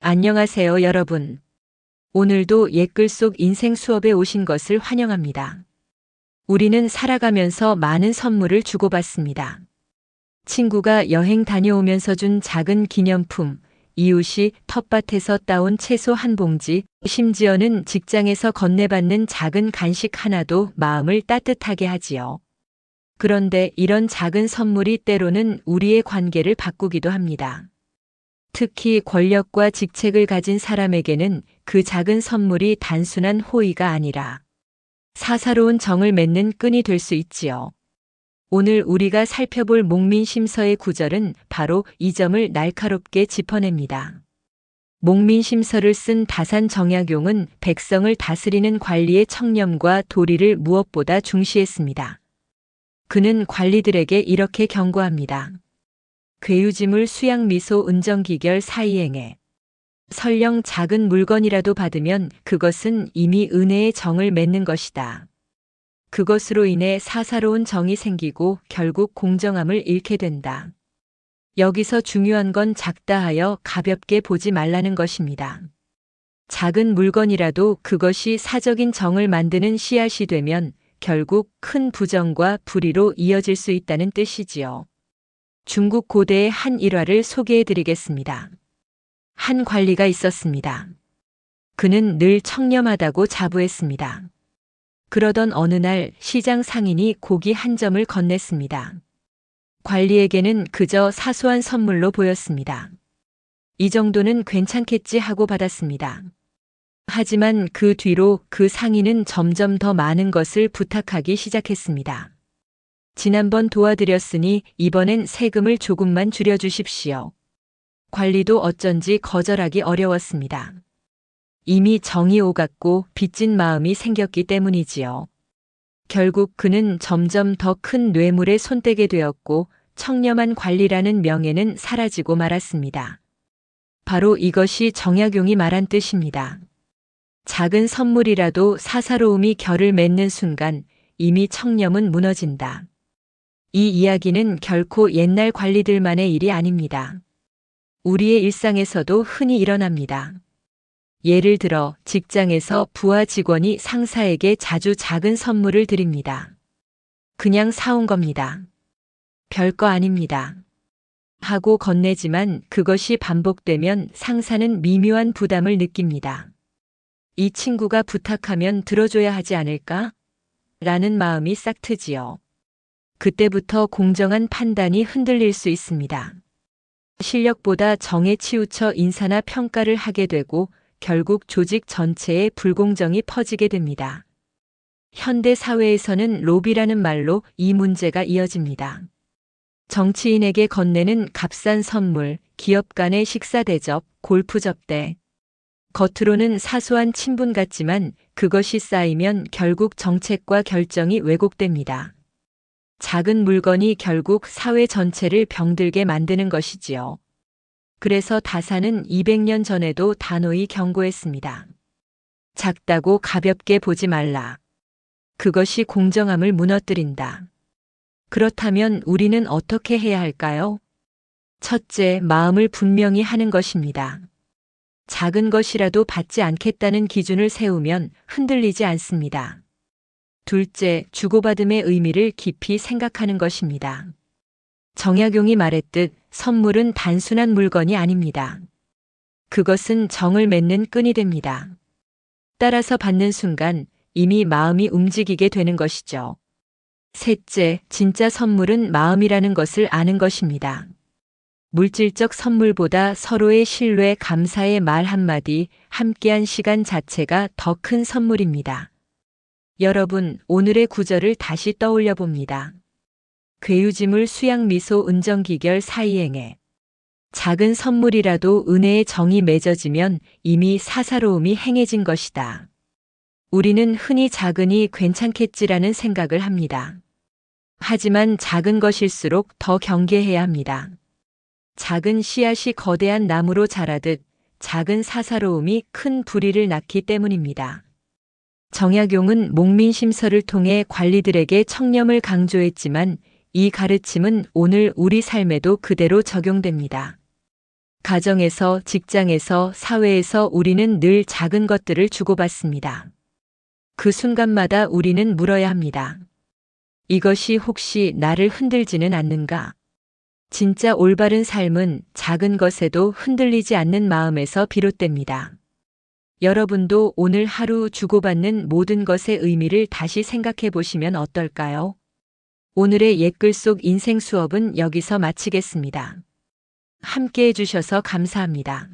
안녕하세요, 여러분. 오늘도 옛글 속 인생 수업에 오신 것을 환영합니다. 우리는 살아가면서 많은 선물을 주고받습니다. 친구가 여행 다녀오면서 준 작은 기념품, 이웃이 텃밭에서 따온 채소 한 봉지, 심지어는 직장에서 건네받는 작은 간식 하나도 마음을 따뜻하게 하지요. 그런데 이런 작은 선물이 때로는 우리의 관계를 바꾸기도 합니다. 특히 권력과 직책을 가진 사람에게는 그 작은 선물이 단순한 호의가 아니라 사사로운 정을 맺는 끈이 될 수 있지요. 오늘 우리가 살펴볼 목민심서의 구절은 바로 이 점을 날카롭게 짚어냅니다. 목민심서를 쓴 다산 정약용은 백성을 다스리는 관리의 청렴과 도리를 무엇보다 중시했습니다. 그는 관리들에게 이렇게 경고합니다. 괴유지물 수양미소 은정기결 사이행에 설령 작은 물건이라도 받으면 그것은 이미 은혜의 정을 맺는 것이다. 그것으로 인해 사사로운 정이 생기고 결국 공정함을 잃게 된다. 여기서 중요한 건 작다 하여 가볍게 보지 말라는 것입니다. 작은 물건이라도 그것이 사적인 정을 만드는 씨앗이 되면 결국 큰 부정과 불의로 이어질 수 있다는 뜻이지요. 중국 고대의 한 일화를 소개해 드리겠습니다. 한 관리가 있었습니다. 그는 늘 청렴하다고 자부했습니다. 그러던 어느 날 시장 상인이 고기 한 점을 건넸습니다. 관리에게는 그저 사소한 선물로 보였습니다. 이 정도는 괜찮겠지 하고 받았습니다. 하지만 그 뒤로 그 상인은 점점 더 많은 것을 부탁하기 시작했습니다. 지난번 도와드렸으니 이번엔 세금을 조금만 줄여주십시오. 관리도 어쩐지 거절하기 어려웠습니다. 이미 정이 오갔고 빚진 마음이 생겼기 때문이지요. 결국 그는 점점 더 큰 뇌물에 손대게 되었고 청렴한 관리라는 명예는 사라지고 말았습니다. 바로 이것이 정약용이 말한 뜻입니다. 작은 선물이라도 사사로움이 결을 맺는 순간 이미 청렴은 무너진다. 이 이야기는 결코 옛날 관리들만의 일이 아닙니다. 우리의 일상에서도 흔히 일어납니다. 예를 들어 직장에서 부하 직원이 상사에게 자주 작은 선물을 드립니다. 그냥 사온 겁니다. 별거 아닙니다. 하고 건네지만 그것이 반복되면 상사는 미묘한 부담을 느낍니다. 이 친구가 부탁하면 들어줘야 하지 않을까? 라는 마음이 싹 트지요. 그때부터 공정한 판단이 흔들릴 수 있습니다. 실력보다 정에 치우쳐 인사나 평가를 하게 되고 결국 조직 전체에 불공정이 퍼지게 됩니다. 현대 사회에서는 로비라는 말로 이 문제가 이어집니다. 정치인에게 건네는 값싼 선물, 기업 간의 식사 대접, 골프 접대. 겉으로는 사소한 친분 같지만 그것이 쌓이면 결국 정책과 결정이 왜곡됩니다. 작은 물건이 결국 사회 전체를 병들게 만드는 것이지요. 그래서 다산은 200년 전에도 단호히 경고했습니다. 작다고 가볍게 보지 말라. 그것이 공정함을 무너뜨린다. 그렇다면 우리는 어떻게 해야 할까요? 첫째, 마음을 분명히 하는 것입니다. 작은 것이라도 받지 않겠다는 기준을 세우면 흔들리지 않습니다. 둘째, 주고받음의 의미를 깊이 생각하는 것입니다. 정약용이 말했듯 선물은 단순한 물건이 아닙니다. 그것은 정을 맺는 끈이 됩니다. 따라서 받는 순간 이미 마음이 움직이게 되는 것이죠. 셋째, 진짜 선물은 마음이라는 것을 아는 것입니다. 물질적 선물보다 서로의 신뢰, 감사의 말 한마디, 함께한 시간 자체가 더 큰 선물입니다. 여러분, 오늘의 구절을 다시 떠올려 봅니다. 괴유지물 수양미소 은정기결 사이행에 작은 선물이라도 은혜의 정이 맺어지면 이미 사사로움이 행해진 것이다. 우리는 흔히 작으니 괜찮겠지라는 생각을 합니다. 하지만 작은 것일수록 더 경계해야 합니다. 작은 씨앗이 거대한 나무로 자라듯 작은 사사로움이 큰 불의를 낳기 때문입니다. 정약용은 목민심서를 통해 관리들에게 청렴을 강조했지만 이 가르침은 오늘 우리 삶에도 그대로 적용됩니다. 가정에서, 직장에서, 사회에서 우리는 늘 작은 것들을 주고받습니다. 그 순간마다 우리는 물어야 합니다. 이것이 혹시 나를 흔들지는 않는가? 진짜 올바른 삶은 작은 것에도 흔들리지 않는 마음에서 비롯됩니다. 여러분도 오늘 하루 주고받는 모든 것의 의미를 다시 생각해 보시면 어떨까요? 오늘의 옛글 속 인생 수업은 여기서 마치겠습니다. 함께 해주셔서 감사합니다.